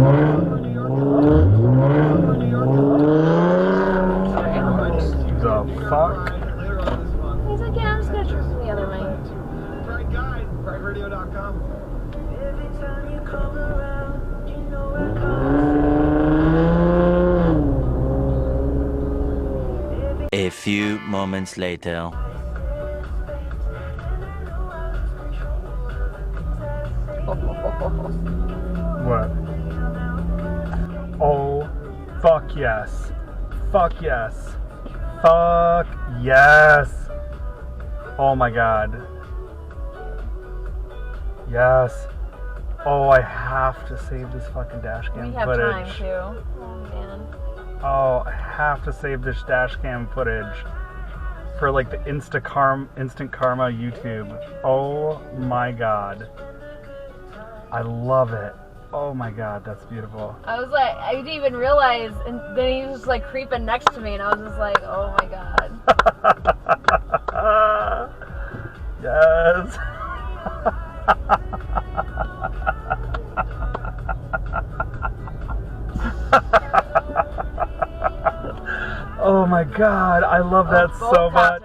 The fuck? He's like, yeah, I'm just gonna trip from the other way. Right guys, RightRadio.com. Every time you come around, you know A few moments later. What? Oh, fuck yes. Fuck yes. Fuck yes. Oh my god. Yes. Oh, I have to save this fucking dash cam We have footage. time too. Oh man. Oh, I have to save this dash cam footage for like the instant karma YouTube. Oh my god. I love it. Oh my god, that's beautiful. I was like, I didn't even realize, and then he was just like creeping next to me, and I was just like, oh my god. Yes. Oh my god, I love that so much.